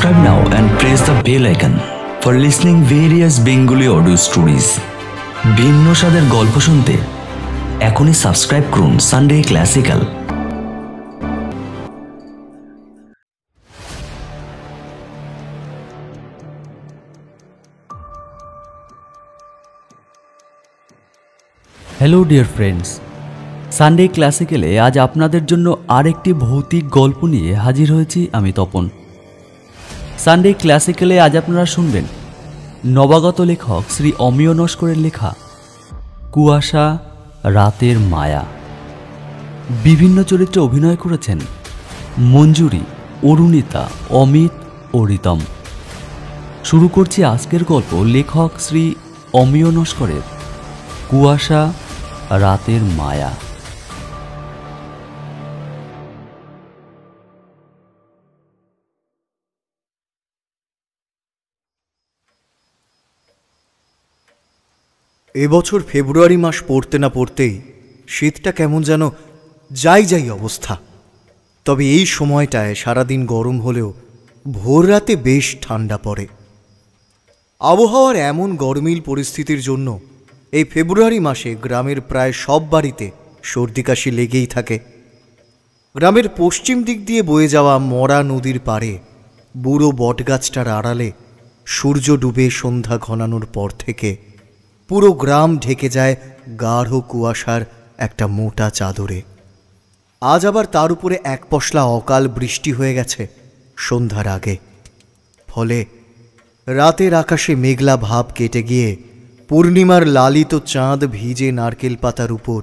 Subscribe now and press the bell icon for listening various Bengali audio stories. ভিন্ন স্বাদের গল্প শুনতে এখনই সাবস্ক্রাইব করুন Sunday classical. Hello dear friends, Sunday ক্লাসিক্যালে আজ আপনাদের জন্য আরেকটি ভৌতিক গল্প নিয়ে হাজির হয়েছি আমি তপন। সানডে ক্লাসিক্যালে আজ আপনারা শুনবেন নবাগত লেখক শ্রী অমিয় নস্করের লেখা কুয়াশা রাতের মায়া। বিভিন্ন চরিত্রে অভিনয় করেছেন মঞ্জুরি, অরুণিতা, অমিত ও রিতম। শুরু করছি আজকের গল্প লেখক শ্রী অমিয় নস্করের কুয়াশা রাতের মায়া। এবছর ফেব্রুয়ারি মাস পড়তে না পড়তেই শীতটা কেমন যেন যাই অবস্থা। তবে এই সময়টায় সারাদিন গরম হলেও ভোর রাতে বেশ ঠান্ডা পড়ে। আবহাওয়ার এমন গরমিল পরিস্থিতির জন্য এই ফেব্রুয়ারি মাসে গ্রামের প্রায় সব বাড়িতে সর্দি কাশি লেগেই থাকে। গ্রামের পশ্চিম দিক দিয়ে বয়ে যাওয়া মরা নদীর পাড়ে বুড়ো বটগাছটার আড়ালে সূর্য ডুবে সন্ধ্যা ঘনানোর পর থেকে পুরো গ্রাম ঢেকে যায় গাঢ় কুয়াশার একটা মোটা চাদরে। আজ আবার তার উপরে এক পশলা অকাল বৃষ্টি হয়ে গেছে সন্ধ্যার আগে। ফলে রাতের আকাশে মেঘলা ভাব কেটে গিয়ে পূর্ণিমার লালিত চাঁদ ভিজে নারকেল পাতার উপর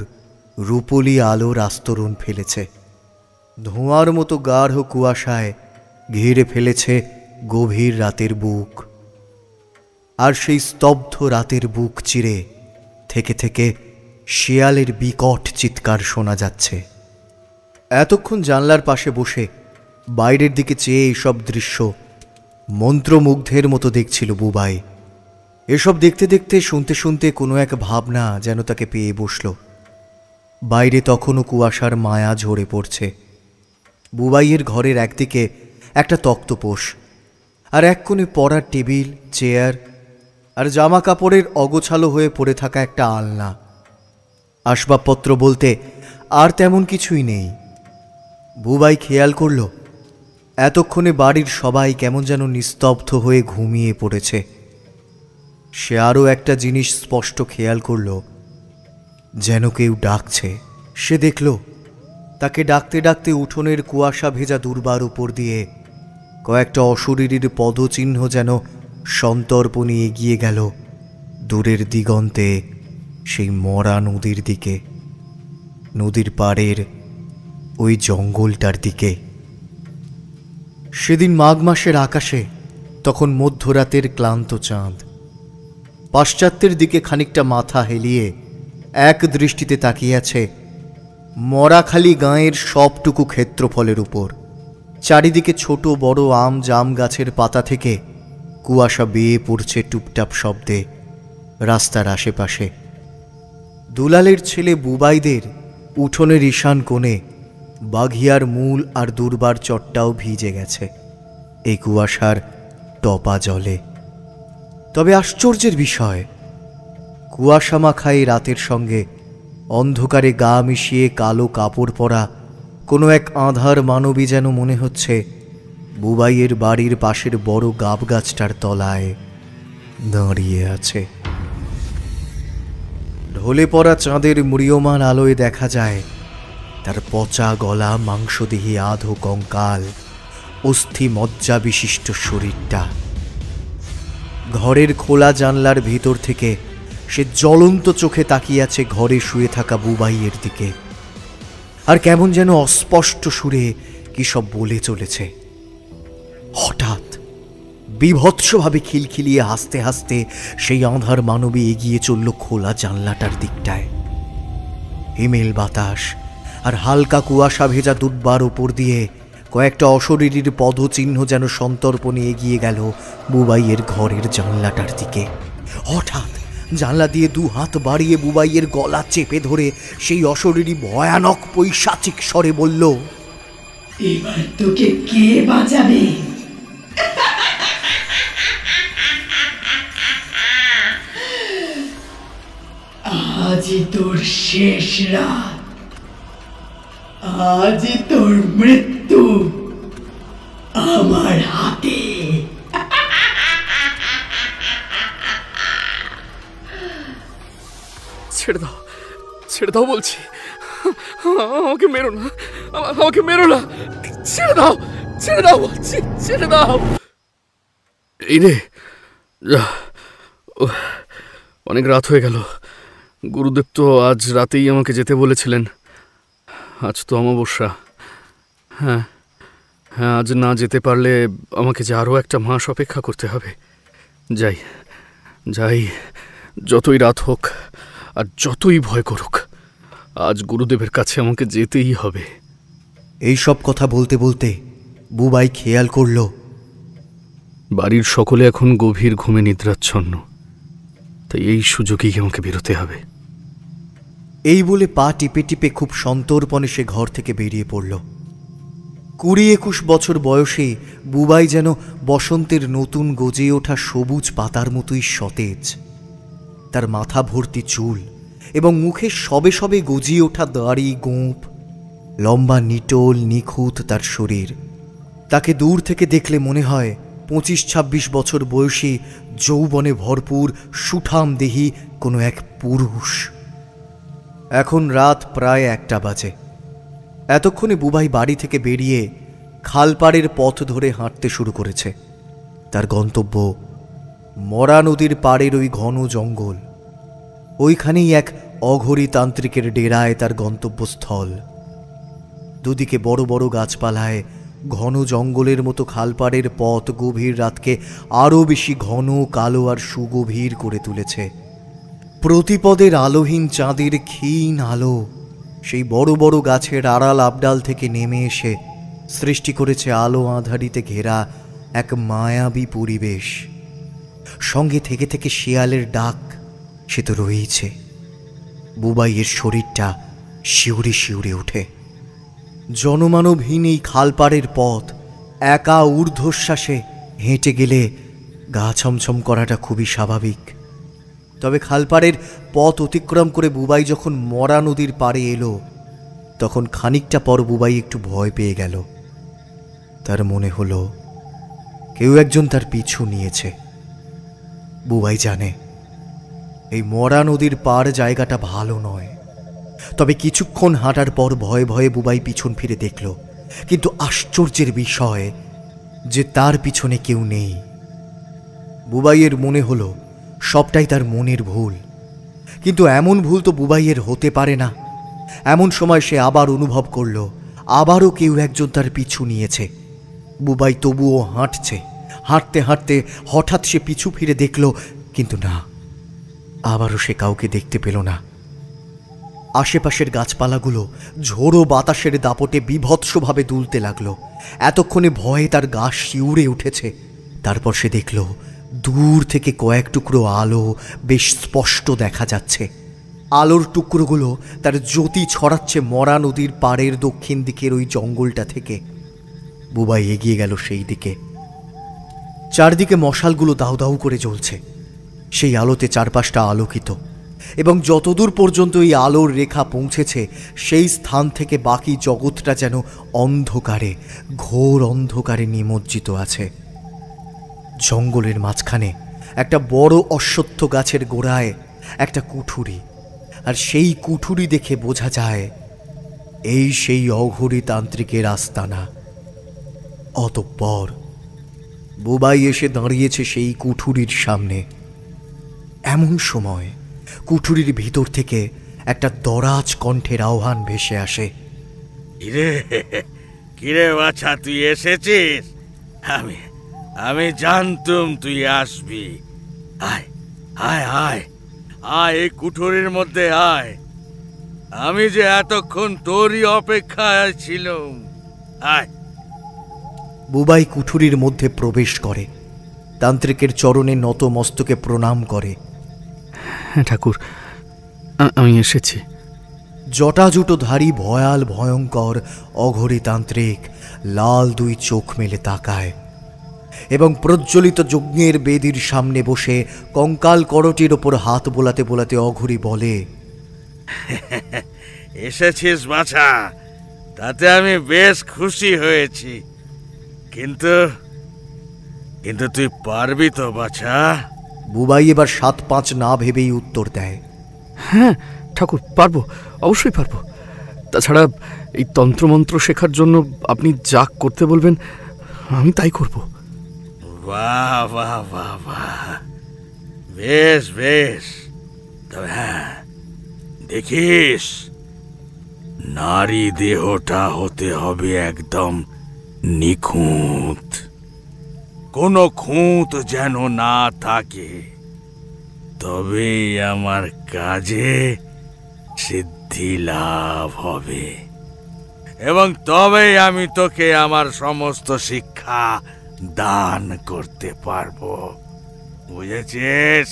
রূপলি আলোর আস্তরণ ফেলেছে। ধোঁয়ার মতো গাঢ় কুয়াশায় ঘিরে ফেলেছে গভীর রাতের বুক। আর সেই স্তব্ধ রাতের বুক চিরে থেকে থেকে শিয়ালের বিকট চিৎকার শোনা যাচ্ছে। এতক্ষণ জানলার পাশে বসে বাইরের দিকে চেয়ে এসব দৃশ্য মন্ত্রমুগ্ধের মতো দেখছিল বুবাই। এসব দেখতে দেখতে শুনতে শুনতে কোনো এক ভাবনা যেন তাকে পেয়ে বসল। বাইরে তখনও কুয়াশার মায়া ঝরে পড়ছে। বুবাইয়ের ঘরের একদিকে একটা তক্তপোষ, আর এক কোণে পড়ার টেবিল, চেয়ার আর জামা কাপড়ের অগোছালো হয়ে পড়ে থাকা একটা আলনা। আসবাবপত্র বলতে আর তেমন কিছুই নেই। বুবাই খেয়াল করল এতক্ষণে বাড়ির সবাই কেমন যেন নিস্তব্ধ হয়ে ঘুমিয়ে পড়েছে। সে আরও একটা জিনিস স্পষ্ট খেয়াল করল, যেন কেউ ডাকছে। সে দেখল তাকে ডাকতে ডাকতে উঠোনের কুয়াশা ভেজা দুর্বার উপর দিয়ে কয়েকটা অশরীরীর পদচিহ্ন যেন সন্তর্পণে এগিয়ে গেল দূরের দিগন্তে সেই মরা নদীর দিকে, নদীর পাড়ের ওই জঙ্গলটার দিকে। সেদিন মাঘ মাসের আকাশে তখন মধ্যরাতের ক্লান্ত চাঁদ পাশ্চাত্যের দিকে খানিকটা মাথা হেলিয়ে এক দৃষ্টিতে তাকিয়ে আছে মরাখালি গাঁয়ের সবটুকু ক্ষেত্রফলের উপর। চারিদিকে ছোট বড় আম জাম গাছের পাতা থেকে কুয়াশা বেয়ে পড়ছে টুপটাপ শব্দে রাস্তার আশেপাশে। দুলালের ছেলে বুবাইদের উঠোনের ঈশান কোণে বাঘিয়ার মূল আর দুর্বার চটটাও ভিজে গেছে এই কুয়াশার টপা জলে। তবে আশ্চর্যের বিষয়, কুয়াশা মাখা এই রাতের সঙ্গে অন্ধকারে গা মিশিয়ে কালো কাপড় পরা কোনো এক আঁধার মানবী যেন মনে হচ্ছে বুবাইয়ের বাড়ির পাশের বড় গাব গাছটার তলায় দাঁড়িয়ে আছে। ঢলে পড়া চাঁদের ম্রিয়মান আলোয় দেখা যায় তার পচা গলা, মাংসদেহী আধো কঙ্কাল, অস্থি মজ্জা বিশিষ্ট শরীরটা। ঘরের খোলা জানলার ভিতর থেকে সে জ্বলন্ত চোখে তাকিয়ে আছে ঘরে শুয়ে থাকা বুবাইয়ের দিকে, আর কেমন যেন অস্পষ্ট সুরে কি সব বলে চলেছে। হঠাৎ বিভৎসভাবে খিলখিলিয়ে হাসতে হাসতে সেই আঁধার মানবী এগিয়ে চলল খোলা জানলাটার দিকটায়। হিমেল বাতাস আর হালকা কুয়াশা ভেজা দুর্বার উপর দিয়ে কয়েকটা অশরীরীর পদচিহ্ন যেন সন্তর্পণে এগিয়ে গেল বুবাইয়ের ঘরের জানলাটার দিকে। হঠাৎ জানলা দিয়ে দু হাত বাড়িয়ে বুবাইয়ের গলা চেপে ধরে সেই অশরীরী ভয়ানক পৈশাচিক স্বরে বলল, এবার তোকে কে বাঁচাবে? আজই তোর শেষ রাত, আজই তোর মৃত্যু আমার হাতে। ছেড়ে দাও, ছেড়ে দাও বলছি, আমাকে মেরো না, আমাকে মেরো না, ছেড়ে দাও, ছেড়ে দাও বলছি, ছেড়ে দাও। এই রে, অনেক রাত হয়ে গেল। গুরুদেব তো আজ রাতেই আমাকে যেতে বলেছিলেন। আজ তো অমাবস্যা। হ্যাঁ হ্যাঁ, আজ না যেতে পারলে আমাকে যে আরও একটা মাস অপেক্ষা করতে হবে। যাই যাই, যতই রাত হোক আর যতই ভয় করুক, আজ গুরুদেবের কাছে আমাকে যেতেই হবে। এই সব কথা বলতে বলতে বুবাই খেয়াল করল বাড়ির সকলে এখন গভীর ঘুমে নিদ্রাচ্ছন্ন, তাই এই সুযোগেই আমাকে বেরোতে হবে। এই বলে পা টিপে টিপে খুব সন্তর্পণে সে ঘর থেকে বেরিয়ে পড়ল। 20-21 বছর বয়সে বুবাই যেন বসন্তের নতুন গজে ওঠা সবুজ পাতার মতোই সতেজ। তার মাথা ভর্তি চুল এবং মুখে সবে সবে গজিয়ে ওঠা দাড়ি গোঁপ, লম্বা নিটোল নিখুঁত তার শরীর। তাকে দূর থেকে দেখলে মনে হয় 25-26 বছর বয়সী যৌবনে ভরপুর সুঠাম দেহী কোনো এক পুরুষ। এখন রাত প্রায় 1টা বাজে। এতক্ষণে বুবাই বাড়ি থেকে বেরিয়ে খালপাড়ের পথ ধরে হাঁটতে শুরু করেছে। তার গন্তব্য মরা নদীর পাড়ের ওই ঘন জঙ্গল। ওইখানেই এক অঘরী তান্ত্রিকের ডেরায় তার গন্তব্যস্থল। দুদিকে বড় বড় গাছপালায় ঘন জঙ্গলের মতো খালপাড়ের পথ গভীর রাতকে আরও বেশি ঘন, কালো আর সুগভীর করে তুলেছে। প্রতিপদের আলোহীন চাঁদের ক্ষীণ আলো সেই বড় বড় গাছের আড়াল আবডাল থেকে নেমে এসে সৃষ্টি করেছে আলো আঁধারিতে ঘেরা এক মায়াবী পরিবেশ। সঙ্গে থেকে থেকে শিয়ালের ডাক সে তো রয়েছে। বুবাইয়ের শরীরটা শিউরে শিউরে ওঠে। জনমানবহীন এই খালপাড়ের পথ একা ঊর্ধ্বশ্বাসে হেঁটে গেলে গা ছমছম করাটা খুবই স্বাভাবিক। তবে খালপাড়ের পথ অতিক্রম করে বুবাই যখন মরা নদীর পাড়ে এলো, তখন খানিকটা পর বুবাই একটু ভয় পেয়ে গেল। তার মনে হলো কেউ একজন তার পিছু নিয়েছে। বুবাই জানে এই মরা নদীর পাড় জায়গাটা ভালো নয়। তবে কিছুক্ষণ হাঁটার পর ভয়ে ভয়ে বুবাই পিছন ফিরে দেখল, কিন্তু আশ্চর্যের বিষয় যে তার পিছনে কেউ নেই। বুবাইয়ের মনে হলো সবটাই তার মনের ভুল, কিন্তু এমন ভুল তো বুবাইয়ের হতে পারে না। এমন সময় সে আবার অনুভব করল আবারও কেউ একজন তার পিছু নিয়েছে। বুবাই তবুও হাঁটছে। হাঁটতে হাঁটতে হঠাৎ সে পিছু ফিরে দেখল, কিন্তু না, আবারও সে কাউকে দেখতে পেল না। আশেপাশের গাছপালাগুলো ঝোড়ো বাতাসের দাপটে বীভৎসভাবে দুলতে লাগলো। এতক্ষণে ভয়ে তার গা শিউরে উঠেছে। তারপর সে দেখল দূর থেকে কয়েক টুকরো আলো বেশ স্পষ্ট দেখা যাচ্ছে। আলোর টুকরোগুলো তার জ্যোতি ছড়াচ্ছে মরা নদীর পাড়ের দক্ষিণ দিকের ওই জঙ্গলটা থেকে। বুবাই এগিয়ে গেল সেই দিকে। চারদিকে মশালগুলো দাউ দাউ করে জ্বলছে। সেই আলোতে চারপাশটা আলোকিত, এবং যতদূর পর্যন্ত এই আলোর রেখা পৌঁছেছে সেই স্থান থেকে বাকি জগৎটা যেন অন্ধকারে, ঘোর অন্ধকারে নিমজ্জিত আছে। জঙ্গলের মাঝখানে একটা বড় অশ্বত্থ গাছের গোড়ায় একটা কুঠুরি, আর সেই কুঠুরি দেখে বোঝা যায় এই সেই অঘরী তান্ত্রিকের আস্তানা। অতঃপর বুবাই এসে দাঁড়িয়েছে সেই কুঠুরির সামনে। এমন সময় কুঠুরির ভিতর থেকে একটা দরাজ কণ্ঠের আহ্বান ভেসে আসে। কিরে কিরে বাছা, তুই এসেছিস? আমি জানতুম তুই আসবি। আয় আয় আয় আয়, এই কুঠুরির মধ্যে আয়। আমি যে এতক্ষণ তোরই অপেক্ষায় ছিলাম। আয়। বুবাই কুঠুরির মধ্যে প্রবেশ করে, তান্ত্রিকের চরণে নত মস্তকে প্রণাম করে। হ্যাঁ ঠাকুর, আমি এসেছি। জটাজুটোধারী ভয়াল ভয়ঙ্কর অঘরী তান্ত্রিক লাল দুই চোখ মেলে তাকায় এবং প্রজ্বলিত যজ্ঞের বেদির সামনে বসে কঙ্কাল করটির ওপর হাত বোলাতে বোলাতে অঘরী বলে, এসেছিস বাছা, তাতে আমি বেশ খুশি হয়েছি। কিন্তু কিন্তু তুই পারবি তো বাছা? বুবাই এবার ৭-৫ না ভেবেই উত্তর দেয়। হ্যাঁ ঠাকুর, পারবো, অবশ্যই পারবো। তাছাড়া এই তন্ত্রমন্ত্র শেখার জন্য আপনি যা করতে বলবেন আমি তাই করব। বাহ বাহ বাহ বাহ, বেশ বেশ। তবে হ্যাঁ, দেখিস নারী দেহটা হতে হবে একদম নিখুঁত, কোনো খুঁত যেন না থাকে, তবেই আমার কাজে সিদ্ধি লাভ হবে, এবং তবেই আমি তোকে আমার সমস্ত শিক্ষা দান করতে পারবো। বুঝেছিস?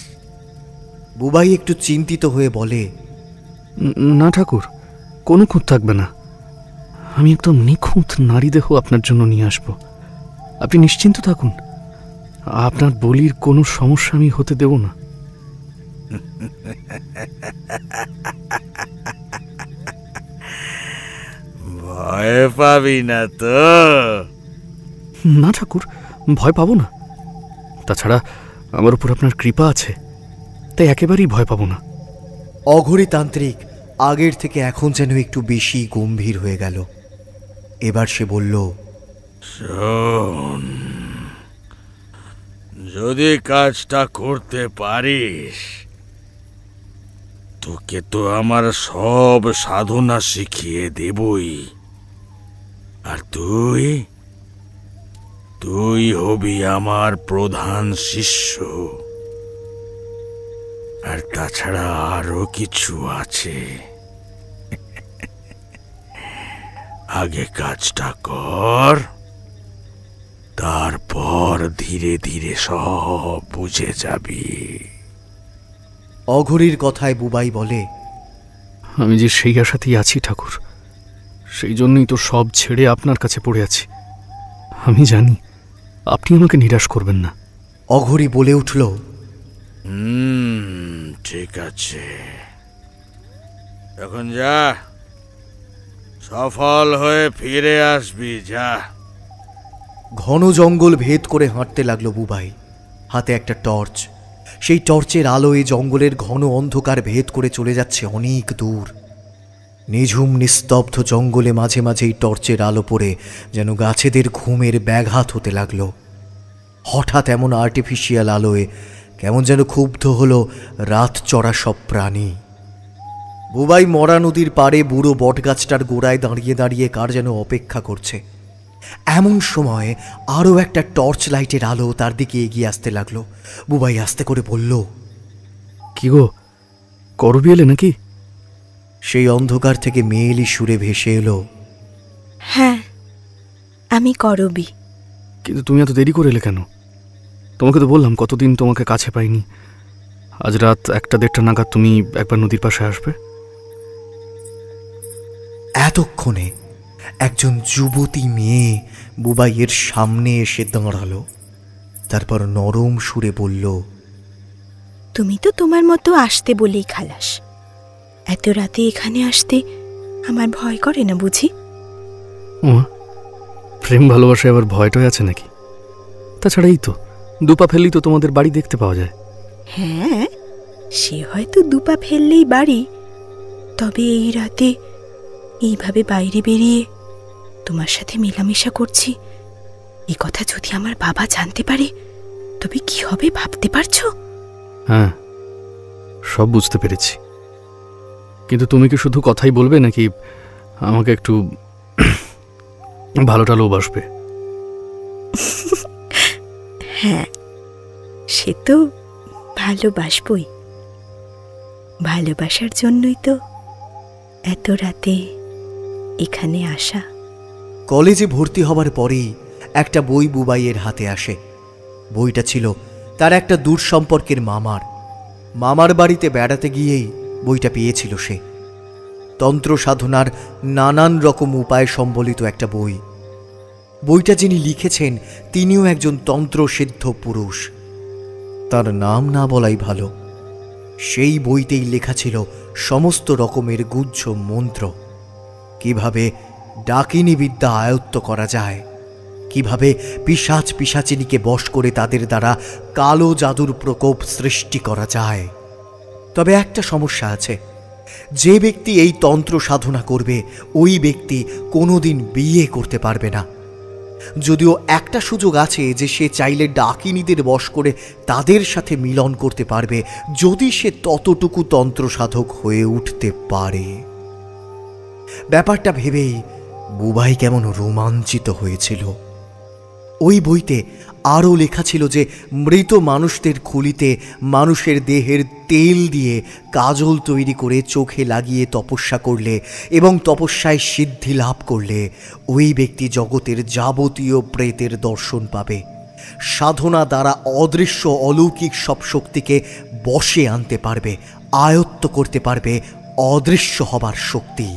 বুবাই একটু চিন্তিত হয়ে বলে, না ঠাকুর, কোনো খুঁত থাকবে না। আমি একদম নিখুঁত নারী দেহ আপনার জন্য নিয়ে আসব। আপনি নিশ্চিন্ত থাকুন, আপনার বলির কোনো সমস্যা আমি হতে দেব না। ভয় পাবি না তো? না ঠাকুর, ভয় পাবো না। তাছাড়া আমার উপর আপনার কৃপা আছে, তাই একেবারেই ভয় পাবো না। অঘরী তান্ত্রিক আগের থেকে এখন যেন একটু বেশি গম্ভীর হয়ে গেল। এবার সে বলল, শোন, যদি কাজটা করতে পারিস, তোকে তো আমার সব সাধনা শিখিয়ে দেবই, আর তুই তুই হবি আমার প্রধান শিষ্য। আর তাছাড়া আরো কিছু আছে। আগে কাজটা কর, তারপর ধীরে ধীরে সব বুঝে যাবি। অঘরীর কথায় বুবাই বলে, আমি যে সেই আশাতেই আছি ঠাকুর, সেই জন্যই তো সব ছেড়ে আপনার কাছে পড়ে আছি। আমি জানি আপনি আমাকে নিরাশ করবেন না। অঘরী বলে উঠল, ঠিক আছে, এখন যা, সফল হয়ে ফিরে আসবি, যা। ঘন জঙ্গল ভেদ করে হাঁটতে লাগলো বুবাই, হাতে একটা টর্চ। সেই টর্চের আলোয় জঙ্গলের ঘন অন্ধকার ভেদ করে চলে যাচ্ছে অনেক দূর। নিঝুম নিস্তব্ধ জঙ্গলে মাঝে মাঝেই টর্চের আলো পড়ে যেন গাছেদের ঘুমের ব্যাঘাত হতে লাগলো। হঠাৎ এমন আর্টিফিশিয়াল আলোয় কেমন যেন ক্ষুব্ধ হলো রাত চড়া সব প্রাণী। বুবাই মরা নদীর পাড়ে বুড়ো বটগাছটার গোড়ায় দাঁড়িয়ে দাঁড়িয়ে কার যেন অপেক্ষা করছে। এমন সময় আরও একটা টর্চ লাইটের আলো তার দিকে এগিয়ে আসতে লাগলো। বুবাই আস্তে করে বলল, কি গো, করবি এলে নাকি? সেই অন্ধকার থেকে মেয়েলি সুরে ভেসে এলো, হ্যাঁ, আমি করবি। কিন্তু তুমি এত দেরি করে এলে কেন? তোমাকে তো বললাম কতদিন তোমাকে কাছে পাইনি। আজ রাত 1-1:30 নাগাদ তুমি একবার নদীর পাশে আসবে। এতক্ষণে একজন যুবতী মেয়ে বুবাইয়ের সামনে এসে দাঁড়ালো। তারপর নরম সুরে বলল, তুমি তো তোমার মতো আসতে বলেই খালাস। এত রাতে এখানে আসতে আমার ভয় করে না বুঝি? ও, প্রেম ভালোবাসায় আবার ভয়টয় আছে নাকি? তাছাড়া এই তো দুপা ফেললেই তো তোমাদের বাড়ি দেখতে পাওয়া যায়। হ্যাঁ, সে হয়তো দুপা ফেললেই বাড়ি, তবে এই রাতে এইভাবে বাইরে বেরিয়ে তোমার সাথে মেলামেশা করছি, এ কথা যদি আমার বাবা জানতে পারে তবে কি হবে ভাবতে পারছো? হ্যাঁ, সব বুঝতে পেরেছি। কিন্তু তুমি কি শুধু কথাই বলবে নাকি আমাকে একটু ভালো টালো বাসবে? হ্যাঁ, সে তো ভালোবাসবই। ভালোবাসার জন্যই তো এত রাতে এখানে আসা। কলেজে ভর্তি হবার পরেই একটা বই বুবাইয়ের হাতে আসে। বইটা ছিল তার একটা দূর সম্পর্কের মামার বাড়িতে বেড়াতে গিয়েই বইটা পেয়েছিল সে। তন্ত্র সাধনার নানান রকম উপায় সম্বলিত একটা বই। বইটা যিনি লিখেছেন তিনিও একজন তন্ত্রসিদ্ধ পুরুষ। তার নাম না বলাই ভালো। সেই বইতেই লেখা ছিল সমস্ত রকমের গুহ্য মন্ত্র, কিভাবে ডাকিনী বিদ্যা আয়ত্ত করা যায়, কিভাবে পিশাচ পিশাচিনীকে বশ করে তাদের দ্বারা কালো জাদুর প্রকোপ সৃষ্টি করা যায়। তবে একটা সমস্যা আছে, যে ব্যক্তি এই তন্ত্র সাধনা করবে ওই ব্যক্তি কোনোদিন বিয়ে করতে পারবে না। যদিও একটা সুযোগ আছে যে সে চাইলে ডাকিনীদের বশ করে তাদের সাথে মিলন করতে পারবে, যদি সে ততটুকু তন্ত্র সাধক হয়ে উঠতে পারে। ব্যাপারটা ভেবেই বুবাই কেমন রোমাঞ্চিত হয়েছিল। ওই বইতে আরও লেখা ছিল যে মৃত মানুষদের খুলিতে মানুষের দেহের তেল দিয়ে কাজল তৈরি করে চোখে লাগিয়ে তপস্যা করলে এবং তপস্যায় সিদ্ধি লাভ করলে ওই ব্যক্তি জগতের যাবতীয় প্রেতের দর্শন পাবে, সাধনা দ্বারা অদৃশ্য অলৌকিক সব শক্তিকে বশে আনতে পারবে, আয়ত্ত করতে পারবে অদৃশ্য হবার শক্তি।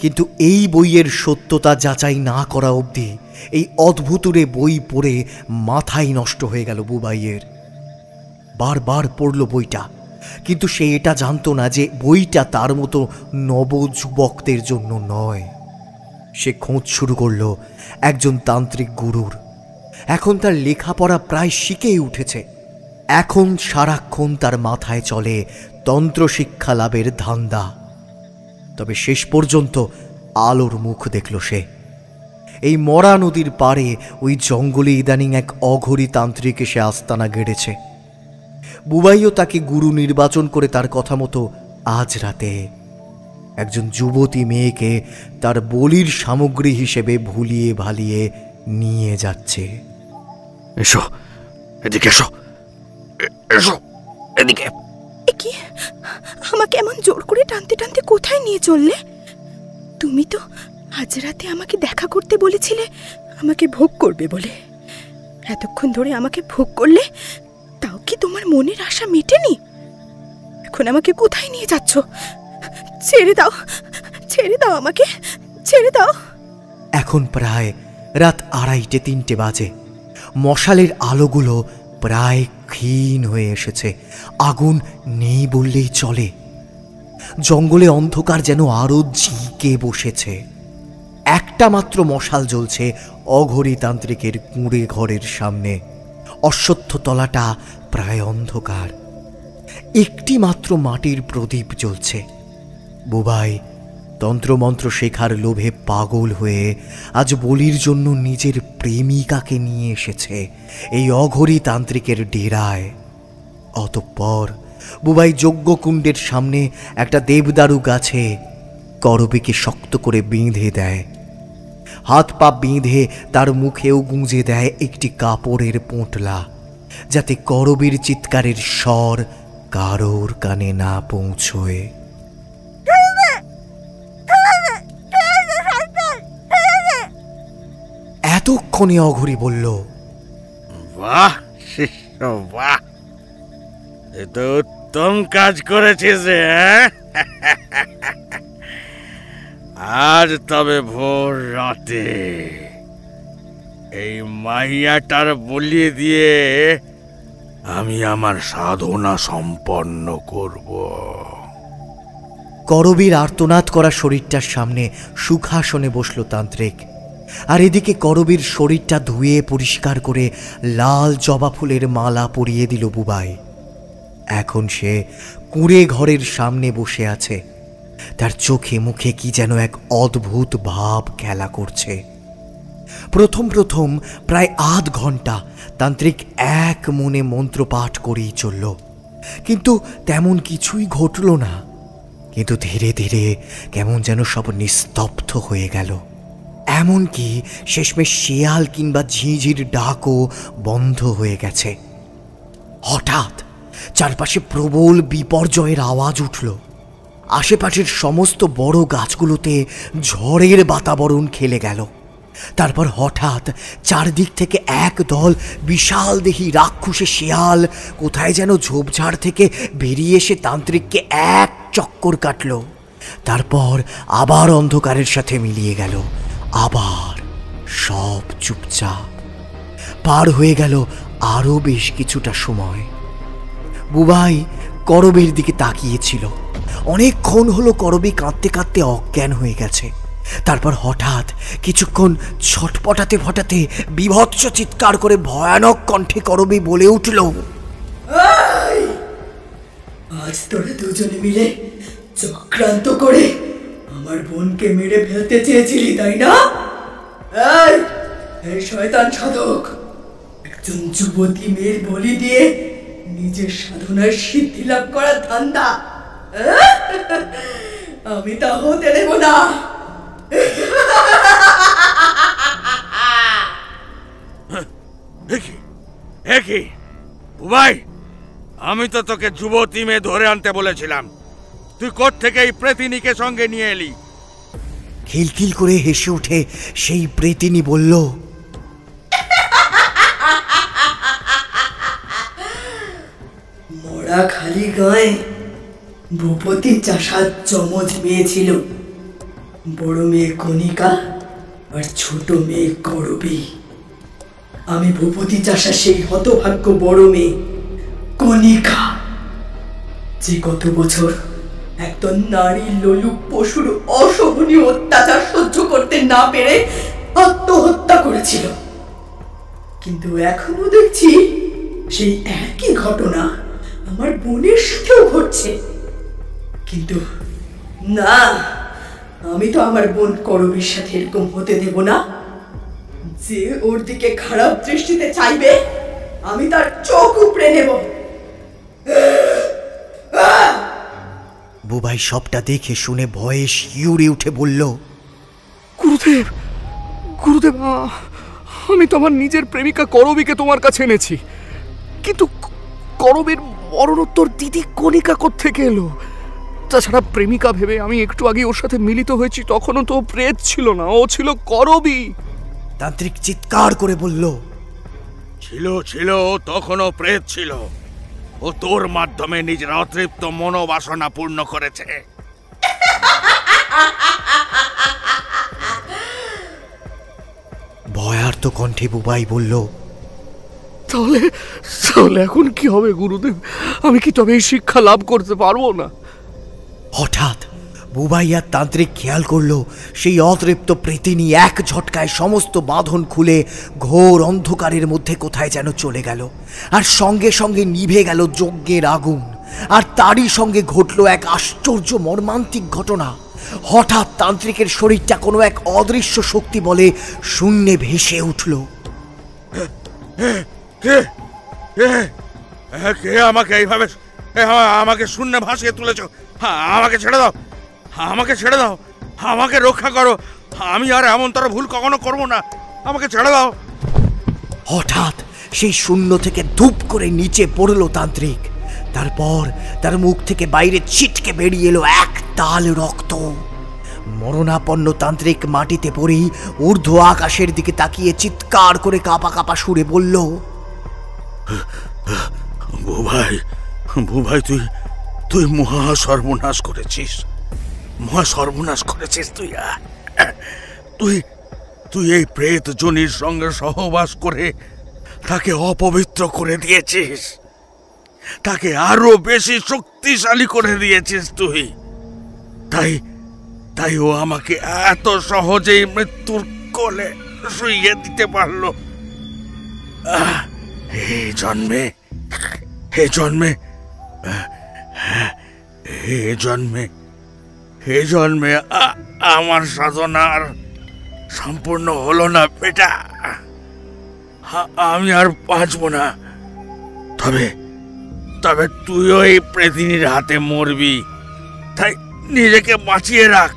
কিন্তু এই বইয়ের সত্যতা যাচাই না করা অবধি এই অদ্ভুতুরে বই পড়ে মাথাই নষ্ট হয়ে গেল বুবাইয়ের। বারবার পড়ল বইটা, কিন্তু সে এটা জানতো না যে বইটা তার মতো নবযুবকদের জন্য নয়। সে খোঁজ শুরু করল একজন তান্ত্রিক গুরুর। এখন তার লেখাপড়া প্রায় শিখেই উঠেছে। এখন সারাক্ষণ তার মাথায় চলে তন্ত্র শিক্ষা লাভের ধান্দা। তবে শেষ পর্যন্ত আলোর মুখ দেখল সে। এই মরা নদীর পাড়ে ওই জঙ্গলে ইদানিং এক অঘরী তান্ত্রিক এসে আস্তানা গেড়েছে। বুবাইও তাকে গুরু নির্বাচন করে তার কথা মতো আজ রাতে একজন যুবতী মেয়েকে তার বলির সামগ্রী হিসেবে ভুলিয়ে ভালিয়ে নিয়ে যাচ্ছে। এসো, এদিকে এসো, এসো এদিকে। কি আমাকে এমন জোর করে টানতে টানতে কোথায় নিয়ে চললে? তুমি তো আজ রাতে আমাকে দেখা করতে বলেছিলে, আমাকে ভোগ করবে বলে। এতক্ষণ ধরে আমাকে ভোগ করলে, তাও কি তোমার মনের আশা মেটেনি? এখন আমাকে কোথায় নিয়ে যাচ্ছ? ছেড়ে দাও, ছেড়ে দাও, আমাকে ছেড়ে দাও। এখন প্রায় রাত 2:30-3টে বাজে। মশালের আলোগুলো প্রায় ক্ষীণ হয়ে এসেছে, আগুন নেই বললেই চলে। জঙ্গলে অন্ধকার যেন আরো ঝিঁকে বসেছে। একটা মাত্র মশাল জ্বলছে অঘরী তান্ত্রিকের কুঁড়ে ঘরের সামনে। অশ্বত্থ তলাটা প্রায় অন্ধকার। একটি মাত্র মাটির প্রদীপ জ্বলছে। বুবাই তন্ত্রমন্ত্র শেখার লোভে পাগল হয়ে আজ বলির জন্য নিজের প্রেমিকাকে নিয়ে এসেছে এই অঘরী তান্ত্রিকের ডেরায়। অতঃপর বুবাই যজ্ঞকুণ্ডের সামনে একটা দেবদারু গাছে করবীকে শক্ত করে বেঁধে দেয়। হাত পা বেঁধে তার মুখেও গুঁজে দেয় একটি কাপড়ের পোঁটলা, যাতে করবীর চিৎকারের স্বর কারোর কানে না পৌঁছয়। এতক্ষণে অঘরী বলল, বাহ শিষ্য, বাহ, এ তো উত্তম কাজ করেছিস রে। আজ তবে ভোর রাতে এই মাইয়াটার বলি দিয়ে আমি আমার সাধনা সম্পন্ন করব। করবীর আর্তনাদ করা শরীরটার সামনে সুখাসনে বসল তান্ত্রিক। আর এদিকে করবীর শরীরটা ধুয়ে পরিষ্কার করে লাল জবা ফুলের মালা পরিয়ে দিল বুবাই। এখন সে কুঁড়ে ঘরের সামনে বসে আছে। তার চোখে মুখে কি যেন এক অদ্ভুত ভাব খেলা করছে। প্রথম প্রথম প্রায় আধ ঘন্টা তান্ত্রিক এক মনে মন্ত্রপাঠ করেই চলল, কিন্তু তেমন কিছুই ঘটল না। কিন্তু ধীরে ধীরে কেমন যেন সব নিস্তব্ধ হয়ে গেল। এমনকি শেষমেশ শেয়াল কিংবা ঝিঁঝির ডাকও বন্ধ হয়ে গেছে। হঠাৎ চারপাশে প্রবল বিপর্যয়ের আওয়াজ উঠল। আশেপাশের সমস্ত বড় গাছগুলোতে ঝড়ের বাতাবরণ খেলে গেল। তারপর হঠাৎ চারদিক থেকে এক দল বিশাল দেহী রাক্ষসে শেয়াল কোথায় যেন ঝোপঝাড় থেকে বেরিয়ে এসে তান্ত্রিককে এক চক্কর কাটল। তারপর আবার অন্ধকারের সাথে মিলিয়ে গেল। আবার সব চুপচাপ। পার হয়ে গেল আরো বেশ কিছুটা সময়। বুবাই করবীর দিকে তাকিয়েছিল। অনেকক্ষণ হলো করবী কাঁদতে কাঁদতে অজ্ঞান হয়ে গেছে। তারপর হঠাৎ কিছুক্ষণ ছটপটাতে ফটাতে বিভৎস চিৎকার করে ভয়ানক কণ্ঠে করবী বলে উঠল, আজ তোরা দুজনে মিলে চক্রান্ত করে আমার বোনকে মেরে ফেলতে চেয়েছিলি, তাই না? এই শয়তান সাধক একজন যুবতী মেয়ের বলি দিয়ে নিজের সাধনার সিদ্ধি লাভ করার ধান্দা আমি তা হতে দেব না। বুবাই, আমি তো তোকে যুবতী মেয়ে ধরে আনতে বলেছিলাম, তুই কোত্থেকে এই প্রেতিনীকে সঙ্গে নিয়ে এলি? খিলখিল করে হেসে উঠে সেই প্রেতিনী বলল, মোড়া খালি গায়ে ভূপতি চাষার যমজ মেয়ে ছিল, বড় মেয়ে কণিকা আর ছোট মেয়ে করবী। আমি ভূপতি চাষা সেই হতভাগ্য বড় মেয়ে কণিকা, যে গত বছর একজন নারী লোলুপ পশুর অসহনীয় অত্যাচার সহ্য করতে না পেরে আত্মহত্যা করেছিল। কিন্তু এখনো দেখছি সেই একই ঘটনা আমার বোনের সাথেও ঘটছে। কিন্তু না, আমি তো আমার বোন করবীর সাথে এরকম হতে দেব না। যে ওর দিকে খারাপ দৃষ্টিতে চাইবে আমি তার চোখ উপড়ে নেব। বুবাই সবটা দেখে শুনে ভয়ে শিউরে উঠে বলল, গুরুদেব, গুরুদেব, আমি তো আমার নিজের প্রেমিকা করবীকে তোমার কাছে এনেছি, কিন্তু করবীর মরণোত্তর দিদি কণিকা কোত্থেকে এলো? তাছাড়া প্রেমিকা ভেবে আমি একটু আগে ওর সাথে মিলিত হয়েছি, তখনও তো প্রেত ছিল না, ও ছিল করবী। তান্ত্রিক চিৎকার করে বলল, ছিল ছিল, তখনও প্রেত ছিল। ও তোর মাধ্যমে নিজের অতৃপ্ত মনোবাসনা পূর্ণ করেছে। ভয়ার্ত কণ্ঠে বুবাই বলল, তাহলে এখন কি হবে গুরুদেব? আমি কি তবে এই শিক্ষা লাভ করতে পারবো না? হঠাৎ বুবাই আর তান্ত্রিক খেয়াল করলো সেই অতৃপ্ত প্রেতিনী এক ঝটকায় সমস্ত বাঁধন খুলে ঘোর অন্ধকারের মধ্যে কোথায় যেন চলে গেল, আর সঙ্গে সঙ্গে নিভে গেল যজ্ঞের আগুন। আর তারই সঙ্গে ঘটল এক আশ্চর্য মর্মান্তিক ঘটনা। হঠাৎ তান্ত্রিকের শরীরটা কোনো এক অদৃশ্য শক্তি বলে শূন্যে ভেসে উঠল। কে আমাকে এইভাবে আমাকে শূন্য ভাসিয়ে তুলেছ? আমাকে ছেড়ে দাও, আমাকে ছেড়ে দাও, আমাকে রক্ষা করো। আমি আর এমনতর ভুল কখনো করবো না, আমাকে ছেড়ে দাও। হঠাৎ সেই শূন্য থেকে ধূপ করে নিচে পড়ল তান্ত্রিক। তারপর তার মুখ থেকে বাইরে ছিটকে বেরিয়ে এলো এক তাল রক্ত। মরণাপন্ন তান্ত্রিক মাটিতে পড়েই ঊর্ধ্ব আকাশের দিকে তাকিয়ে চিৎকার করে কাঁপা কাঁপা সুরে বলল, বুবাই, বুবাই, তুই মহা সর্বনাশ করেছিস, মহা সর্বনাশ করেছিস। তুই এই প্রেত জনির সঙ্গে সহবাস করে তাকে অপবিত্র করে দিয়েছিস, তাকে আরো বেশি শক্তিশালী করে দিয়েছিস তুই। তাই ও আমাকে এত সহজেই মৃত্যুর কোলে শুইয়ে দিতে পারলো। এই জন্মে আমার সাধনার সম্পূর্ণ হলো না বেটা। আমি আর বাঁচব না। তবে তুইও এই প্রেতিনীর হাতে মরবি, তাই নিজেকে বাঁচিয়ে রাখ।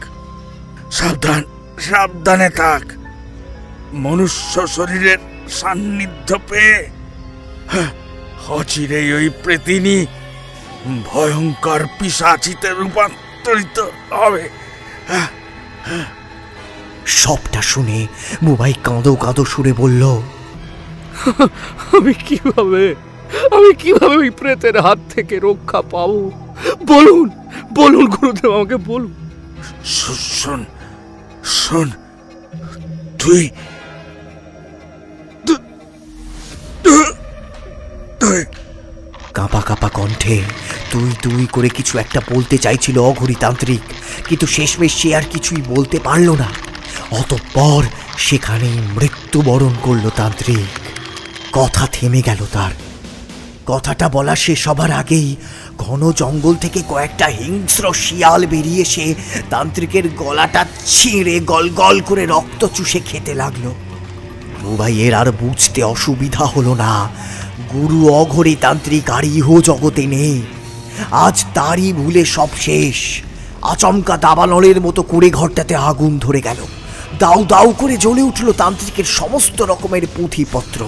সাবধানে থাক। মনুষ্য শরীরের সান্নিধ্য পেয়ে অচিরেই ওই প্রেতিনী ভয়ঙ্কর পিশাচিতে রূপান্তরিত হবে। সবটা শুনে বুবাই কাঁদো কাঁদো সুরে বলল, আমি কিভাবে ওই প্রেতের হাত থেকে রক্ষা পাবো? বলুন গুরুদেব, আমাকে বলুন। শোন, তুই কাঁপা কাঁপা কণ্ঠে তুই তুই করে কিছু একটা বলতে চাইছিল অঘরী তান্ত্রিক, কিন্তু শেষমেশ সে আর কিছুই বলতে পারল না। অতঃপর সেখানেই মৃত্যুবরণ করল তান্ত্রিক। কথা থেমে গেল তার। কথাটা বলা শেষ হবার আগেই ঘন জঙ্গল থেকে কয়েকটা হিংস্র শিয়াল বেরিয়ে এসে তান্ত্রিকের গলাটা ছিঁড়ে গল গল করে রক্ত চুষে খেতে লাগলো। বুবাইয়ের আর বুঝতে অসুবিধা হলো না, গুরু অঘরী তান্ত্রিক আর ইহ জগতে নেই। আজ তারই ভুলে সব শেষ। আচমকা দাবানলের মতো কুড়ে ঘরটাতে আগুন ধরে গেল। দাউ দাউ করে জ্বলে উঠল তান্ত্রিকের সমস্ত রকমের পুঁথিপত্র।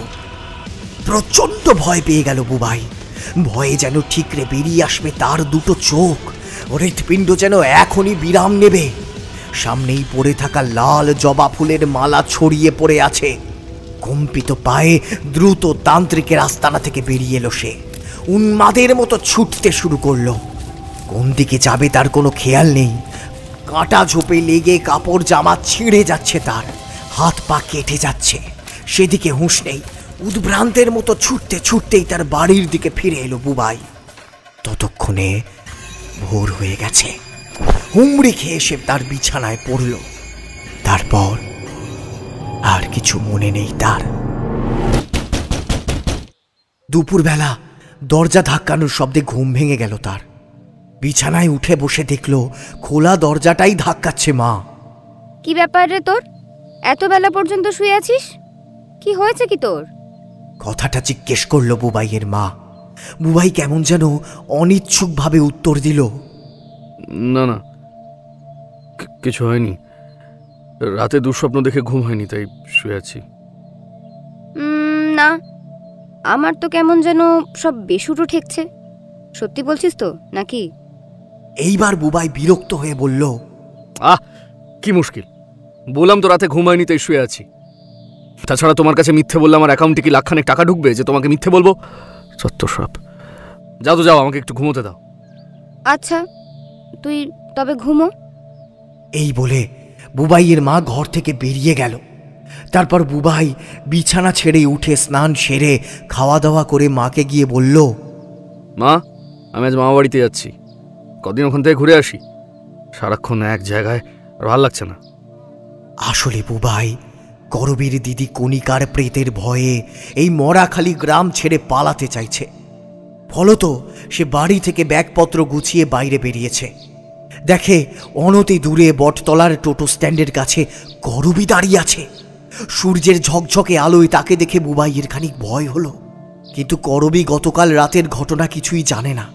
প্রচন্ড ভয় পেয়ে গেল বুবাই। ভয়ে যেন ঠিকরে বেরিয়ে আসবে তার দুটো চোখ। হৃৎপিণ্ড যেন এখনই বিরাম নেবে। সামনেই পড়ে থাকা লাল জবা ফুলের মালা ছড়িয়ে পড়ে আছে। কম্পিত পায়ে দ্রুত তান্ত্রিকের আস্তানা থেকে বেরিয়ে এলো সে। উন্মাদের মতো ছুটতে শুরু করলো। কোন দিকে যাবে তার কোনো খেয়াল নেই। কাঁটা ঝোপে লেগে কাপড় জামা ছিঁড়ে যাচ্ছে তার, হাত পা কেটে যাচ্ছে। সেদিকে হুঁশ নেই। উদ্ভ্রান্তের মতো ছুটতে ছুটতেই তার বাড়ির দিকে ফিরে এলো বুবাই। ততক্ষণে ভোর হয়ে গেছে। হুমড়ি খেয়ে সে তার বিছানায় পড়ল। তারপর আর কিছু মনে নেই তার। দুপুরবেলা দরজা ধাক্কানোর শব্দে ঘুম ভেঙে গেল তার। বিছানায় উঠে বসে দেখল খোলা দরজাটাই ধাক্কাচ্ছে মা। কি ব্যাপার রে তোর? এত বেলা পর্যন্ত শুয়ে আছিস? কি হয়েছে কি তোর? কথাটা জিজ্ঞেস করলো বুবাইয়ের মা। বুবাই কেমন যেন অনিচ্ছুকভাবে উত্তর দিল, না না, কিছু হয়নি। রাতে দুঃস্বপ্ন দেখে ঘুম হয়নি, তাই শুয়ে আছি। না, আমার তো কেমন যেন সব বেসুরো ঠেকছে। সত্যি বলছিস তো নাকি? এইবার বুবাই বিরক্ত হয়ে বলল, কি মুশকিল! বললাম তো রাতে ঘুম হয়নি, তাই শুয়ে আছি। তাছাড়া তোমার কাছে মিথ্যে বললে আমার অ্যাকাউন্টে কি লাখখানেক টাকা ঢুকবে যে তোমাকে মিথ্যে বলবো? চত্বর। যাও তো যাও, আমাকে একটু ঘুমোতে দাও। আচ্ছা, তুই তবে ঘুমো। এই বলে বুবাইয়ের মা ঘর থেকে বেরিয়ে গেল। তারপর বুবাই বিছানা ছেড়ে উঠে স্নান সেরে খাওয়া দাওয়া করে মাকে গিয়ে বলল, মা, আমি আজ মামা বাড়িতে যাচ্ছি। কদিন ওখান থেকে ঘুরে আসি। সারাক্ষণ এক জায়গায় আর ভাল লাগছে না। আসলে বুবাই করবীর দিদি কণিকার প্রেতের ভয়ে এই মরাখালি গ্রাম ছেড়ে পালাতে চাইছে। ফলত সে বাড়ি থেকে ব্যাগপত্র গুছিয়ে বাইরে বেরিয়েছে। দেখে অনতি দূরে বটতলার টোটো স্ট্যান্ডের কাছে করবী দাঁড়িয়ে আছে। সূর্যের ঝকঝকে আলোয় তাকে দেখে বুবাইয়ের খানিক ভয় হলো। কিন্তু করবী গতকাল রাতের ঘটনা কিছুই জানে না।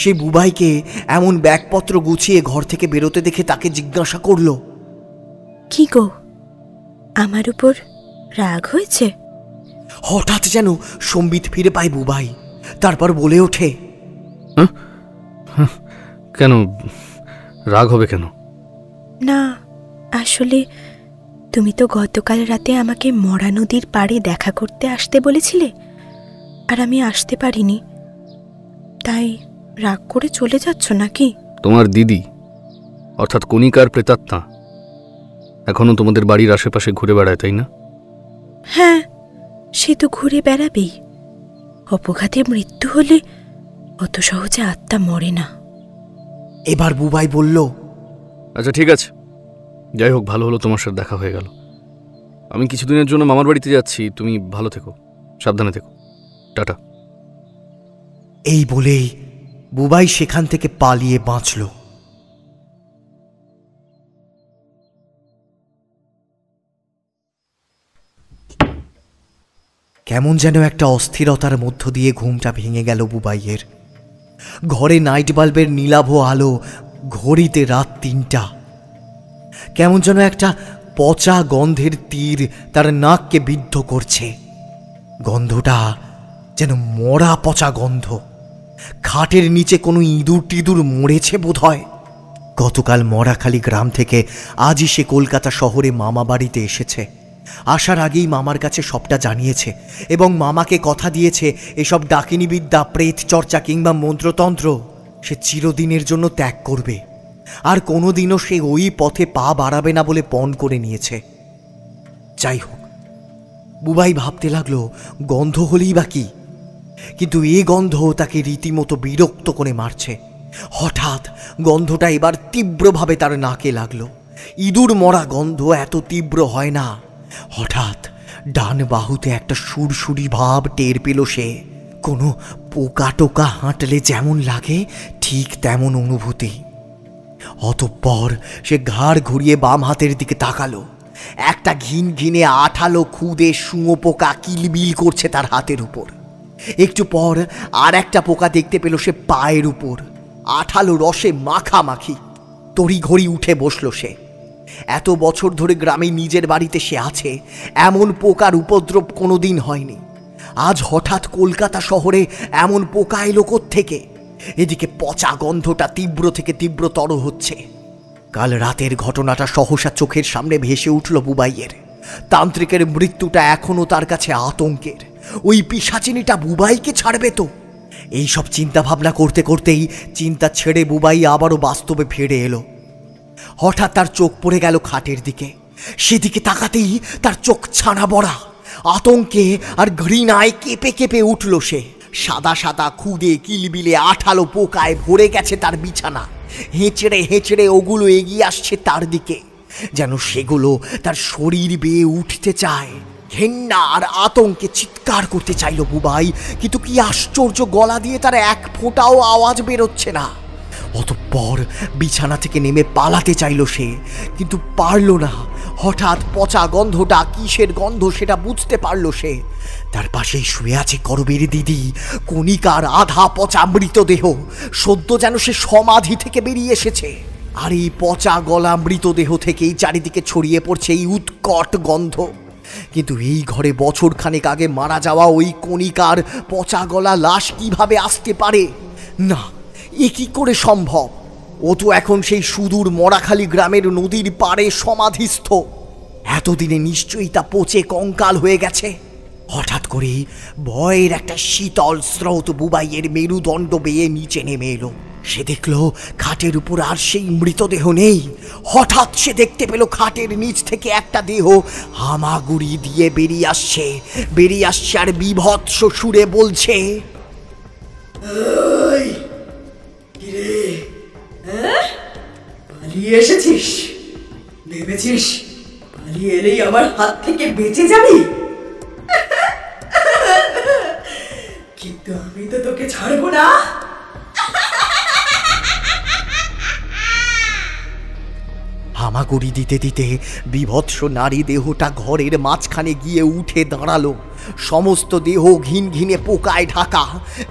সে বুবাইকে এমন ব্যাগপত্র গুছিয়ে ঘর থেকে বেরোতে দেখে তাকে জিজ্ঞাসা করল, কি গো, আমার উপর রাগ হয়েছে? হঠাৎ যেন সম্বিত ফিরে পায় বুবাই। তারপর বলে ওঠে, কেন রাগ হবে কেন? না, আসলে তুমি তো গতকাল রাতে আমাকে মরা নদীর পাড়ে দেখা করতে আসতে বলেছিলে, আর আমি আসতে পারিনি। তাই রাগ করে চলে যাচ্ছ নাকি? তোমার দিদি অর্থাৎ কণিকার প্রেতাত্মা এখনো তোমাদের বাড়ির আশেপাশে ঘুরে বেড়ায়, তাই না? হ্যাঁ, সে তো ঘুরে বেড়াবেই। অপঘাতে মৃত্যু হলে অত সহজে আত্মা মরে না। এবার বুবাই বলল, আচ্ছা ঠিক আছে, যাই হোক, ভালো হলো তোমার সাথে দেখা হয়ে গেল। আমি কিছুদিনের জন্য মামার বাড়িতে যাচ্ছি। তুমি ভালো থেকো, সাবধানে থেকো। টাটা। এই বলেই বুবাই সেখান থেকে পালিয়ে বাঁচল। কেমন যেন একটা অস্থিরতার মধ্য দিয়ে ঘুমটা ভেঙে গেল বুবাইয়ের। ঘরে নাইট বাল্বের নীলাভ আলো, ঘড়িতে রাত ৩টা। কেমন যেন একটা পচা গন্ধের তীর তার নাককে বিদ্ধ করছে। গন্ধটা যেন মরা পচা গন্ধ। খাটের নিচে কোনো ইঁদুর টিঁদুর মরেছে বোধ হয়। গতকাল মরাখালি গ্রাম থেকে আজই সে কলকাতা শহরে মামা বাড়িতে এসেছে। আসার আগেই মামার কাছে সবটা জানিয়েছে এবং মামাকে কথা দিয়েছে এসব ডাকিনী বিদ্যা, প্রেত চর্চা কিংবা মন্ত্রতন্ত্র সে চিরদিনের জন্য ত্যাগ করবে। আর কোনোদিনও সে ওই পথে পা বাড়াবে না বলে পণ করে নিয়েছে। যাই হোক, বুবাই ভাবতে লাগলো, গন্ধ হলেই বা কি? কিন্তু এ গন্ধ তাকে রীতিমতো বিরক্ত করে মারছে। হঠাৎ গন্ধটা এবার তীব্রভাবে তার নাকে লাগলো। ইঁদুর মরা গন্ধ এত তীব্র হয় না। হঠাৎ ডান বাহুতে একটা সুরসুরি ভাব টের পেল সে। কোনো পোকা টোকা হাঁটলে যেমন লাগে ঠিক তেমন অনুভূতি। অতঃপর সে ঘাড় ঘুরিয়ে বাম হাতের দিকে তাকালো। একটা ঘিন ঘিনে আঠালো খুদে শুঁয়ো পোকা কিলবিল করছে তার হাতের উপর। একটু পর আর একটা পোকা দেখতে পেল সে পায়ের উপর, আঠালো রসে মাখামাখি। তড়িঘড়ি উঠে বসল সে। এত বছর ধরে গ্রামে নিজের বাড়িতে সে আছে, এমন পোকার উপদ্রব কোনোদিন হয়নি। আজ হঠাৎ কলকাতা শহরে এমন পোকা এলো কোত্থেকে? এদিকে পচা গন্ধটা তীব্র থেকে তীব্রতর হচ্ছে। কাল রাতের ঘটনাটা সহসা চোখের সামনে ভেসে উঠল বুবাইয়ের। তান্ত্রিকের মৃত্যুটা এখনো তার কাছে আতঙ্কের। ওই পিশাচিনীটা বুবাইকে ছাড়বে তো? এইসব চিন্তা ভাবনা করতে করতেই চিন্তা ছেড়ে বুবাই আবারও বাস্তবে ফিরে এলো। হঠাৎ তার চোখ পড়ে গেল খাটের দিকে। সেদিকে তাকাতেই তার চোখ ছানা বড়া। আতঙ্কে আর ঘৃণায় কেঁপে কেঁপে উঠল সে। সাদা সাদা খুদে কিলবিলে আঠালো পোকায় ভরে গেছে তার বিছানা। হেঁচড়ে হেঁচড়ে ওগুলো এগিয়ে আসছে তার দিকে, যেন সেগুলো তার শরীর বেয়ে উঠতে চায়। ঘেন্না আর আতঙ্কে চিৎকার করতে চাইল বুবাই, কিন্তু কি আশ্চর্য, গলা দিয়ে তার এক ফোঁটাও আওয়াজ বেরোচ্ছে না। অতঃপর বিছানা থেকে নেমে পালাতে চাইল সে, কিন্তু পারল না। হঠাৎ পচা গন্ধটা কিসের গন্ধ সেটা বুঝতে পারল সে। তার পাশেই শুয়ে আছে করবীর দিদি, কণিকার আধা পচা মৃতদেহ। সদ্য যেন সে সমাধি থেকে বেরিয়ে এসেছে। আর এই পচা গলা মৃতদেহ থেকেই চারিদিকে ছড়িয়ে পড়ছে এই উৎকট গন্ধ। কিন্তু এই ঘরে বছর খানেক আগে মারা যাওয়া ওই কণিকার পচা গলা লাশ কিভাবে আসতে পারে? না, এ কি করে সম্ভব? ও তো এখন সেই সুদূর মরাখালী গ্রামের নদীর পাড়ে সমাধিস্থ। এতদিনে নিশ্চয়ই তা পচে কঙ্কাল হয়ে গেছে। হঠাৎ করে ভয়ের একটা শীতল স্রোত বুবাইয়ের মেরুদণ্ড বেয়ে নিচে নেমে এলো। সে দেখল খাটের উপর আর সেই মৃতদেহ নেই। হঠাৎ সে দেখতে পেল খাটের নিচ থেকে একটা দেহ হামাগুড়ি দিয়ে বেরিয়ে আসছে আর বিভৎস সুরে বলছে, পালিয়ে এসেছিস? ভেবেছিস পালিয়ে এলেই আমার হাত থেকে বেঁচে যাবি? কিন্তু আমি তো তোকে ছাড়বো না। হামাগুড়ি দিতে দিতে বিভৎস নারী দেহটা ঘরের মাঝখানে গিয়ে উঠে দাঁড়ালো। সমস্ত দেহ ঘিন ঘিনে পোকায় ঢাকা,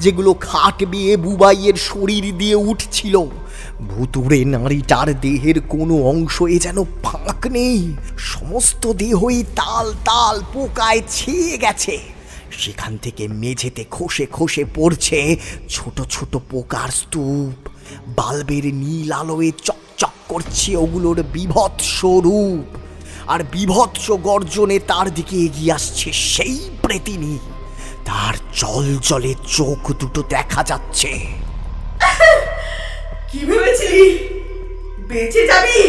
যেগুলো খাট বেয়ে বুবাইয়ের শরীর দিয়ে উঠছিল। ভুতুড়ে নারীটার দেহের কোনো অংশ এ যেন ফাঁক নেই। সমস্ত দেহই তাল তাল পোকায় ছেয়ে গেছে। সেখান থেকে মেঝেতে খসে খসে পড়ছে ছোট ছোট পোকার স্তূপ। বাল্বের নীল আলোয় চকচক করছে ওগুলোর বিভৎস রূপ। আর বিভৎস গর্জনে তার দিকে এগিয়ে আসছে সেই প্রেতিনী। তার জলজলে চোখ দুটো দেখা যাচ্ছে। কি ভেবেছিলি বেঁচে যাবি?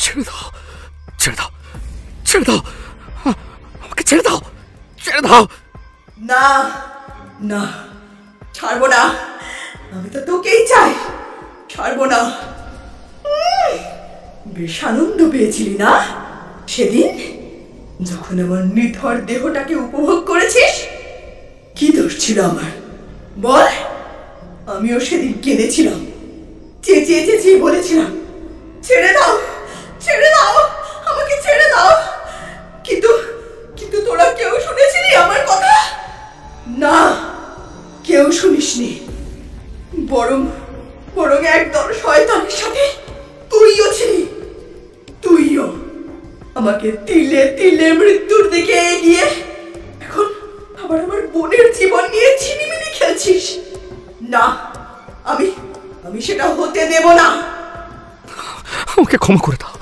ছেড়ে দাও, ছেড়ে দাও, ছেড়ে দাও, আমাকে ছেড়ে দাও, ছেড়ে দাও। না না, ছাড়বো না। আমি তো তোকেই চাই, ছাড়বো না। বেশ আনন্দ পেয়েছিলি না সেদিন, যখন আমার নিথর দেহটাকে উপভোগ করেছিস? কি দোষ ছিল আমার বল? আমিও সেদিন কেঁদেছিলাম, চেঁচিয়ে চেঁচিয়ে বলেছিলাম, ছেড়ে দাও, ছেড়ে দাও, আমাকে ছেড়ে দাও। কিন্তু কিন্তু তোরা কেউ শুনেছিলি আমার কথা? না, কেউ শুনিসনি। বরং বরং একদল শয়তানের সাথে তুইও ছিলি। তুইও আমাকে তিলে তিলে মৃত্যুর দিকে এগিয়ে এখন আবার আমার বোনের জীবন নিয়ে ছিনিমিনি খেলছিস। না, আমি সেটা হতে দেব না। আমাকে ক্ষমা করে দাও,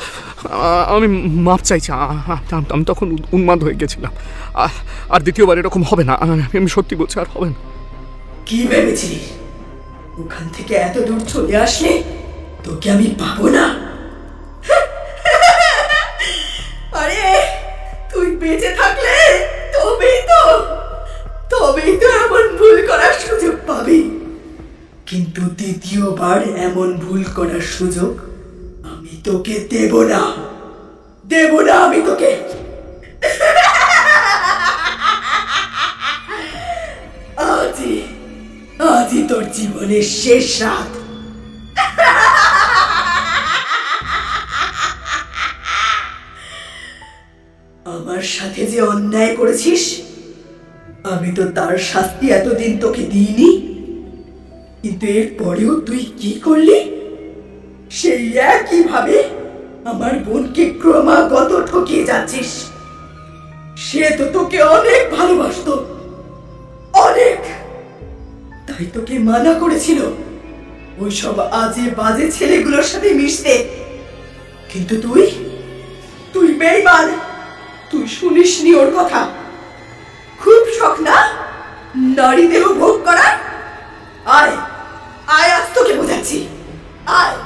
আমি মাপ চাইছি। আমি তখন উন্মাদ হয়ে গেছিলাম। আর দ্বিতীয়বার এরকম হবে না, আমি সত্যি বলছি, আর হবে না। কি ভেবেছিলি ওখান থেকে এত দূর চলে আসলে তোকে আমি পাবো না? আরে তুই বেঁচে থাকলে কিন্তু দ্বিতীয়বার এমন ভুল করার সুযোগ আমি তোকে দেব না, আমি তোকে। আজই তোর জীবনের শেষ রাত। আমার সাথে যে অন্যায় করেছিস, আমি তো তার শাস্তি এতদিন তোকে দিইনি, কিন্তু এরপরেও তুই কি করলি? সেই একই ভাবে আমার বোনকে ক্রমাগত ঠকিয়ে যাচ্ছিস। সে তো তোকে অনেক ভালোবাসতো, অনেক, তাই তোকে মানা করেছিল ওইসব আজে বাজে ছেলেগুলোর সাথে মিশতে। কিন্তু তুই বেঈমান, তুই শুনিসনি ওর কথা। খুব শখ না নারী দেহ ভোগ করার? আয় আজ তোকে বোঝাচ্ছি, আয়।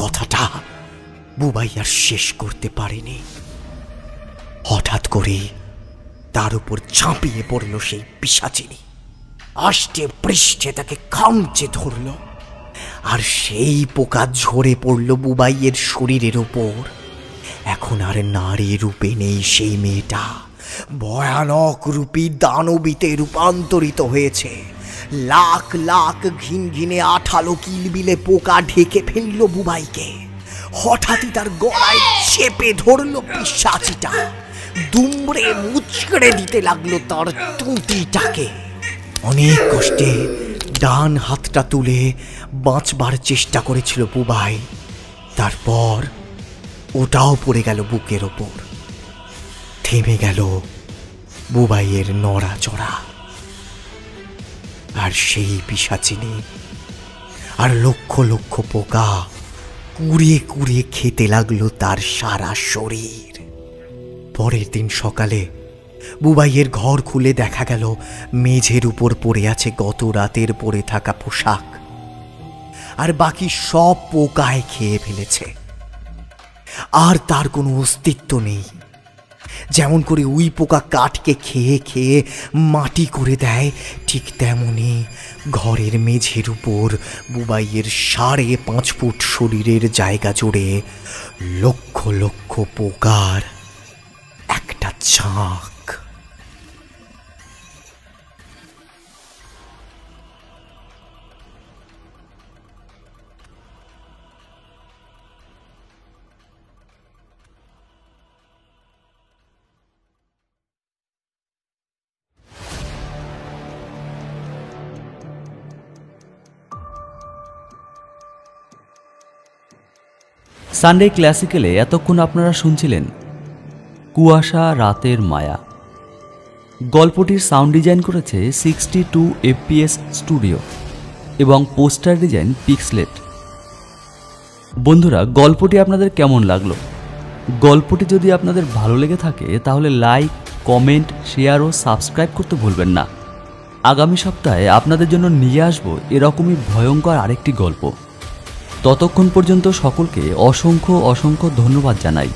কথাটা বুবাই আর শেষ করতে পারেনি। হঠাৎ করে তার উপর ঝাঁপিয়ে পড়ল সেই পিশাচিনী। আষ্টে পৃষ্ঠে তাকে খামচে ধরল, আর সেই পোকা ঝরে পড়ল বুবাইয়ের শরীরের ওপর। এখন আর নারী রূপে নেই সেই মেয়েটা, ভয়ানক রূপী দানবীতে রূপান্তরিত হয়েছে। লাখ লাখ ঘিনঘিনে আঠালো কিলবিলে পোকা ঢেকে ফেলল বুবাইকে। হঠাৎই তার গলায় চেপে ধরল পিশাচিটা, দুমড়ে মুচড়ে দিতে লাগলো তার টুঁটিটাকে। অনেক কষ্টে ডান হাতটা তুলে বাঁচবার চেষ্টা করেছিল বুবাই, তারপর ওটাও পড়ে গেল বুকের ওপর। থেমে গেল বুবাইয়ের নড়াচড়া। আর সেই পিশাচিনী আর লক্ষ লক্ষ পোকা কুড়িয়ে কুড়িয়ে খেতে লাগলো তার সারা শরীর। পরের দিন সকালে বুবাইয়ের ঘর খুলে দেখা গেল মেঝের উপর পড়ে আছে গত রাতের পরে থাকা পোশাক, আর বাকি সব পোকায় খেয়ে ফেলেছে। আর তার কোনো অস্তিত্ব নেই। যেমন করে উই পোকা কাঠকে খেয়ে খেয়ে মাটি করে দেয়, ঠিক তেমনি ঘরের মেঝের উপর বুবাইয়ের 5.5 ফুট শরীরের জায়গা জুড়ে লক্ষ লক্ষ পোকার একটা ঝাঁক। সানডে ক্লাসিক্যালে এতক্ষণ আপনারা শুনছিলেন কুয়াশা রাতের মায়া। গল্পটির সাউন্ড ডিজাইন করেছে 62 FPS স্টুডিও এবং পোস্টার ডিজাইন পিক্সলেট। বন্ধুরা, গল্পটি আপনাদের কেমন লাগলো? গল্পটি যদি আপনাদের ভালো লেগে থাকে তাহলে লাইক, কমেন্ট, শেয়ার ও সাবস্ক্রাইব করতে ভুলবেন না। আগামী সপ্তাহে আপনাদের জন্য নিয়ে আসবো এরকমই ভয়ঙ্কর আরেকটি গল্প। ততক্ষণ পর্যন্ত সকলকে অসংখ্য অসংখ্য ধন্যবাদ জানাই।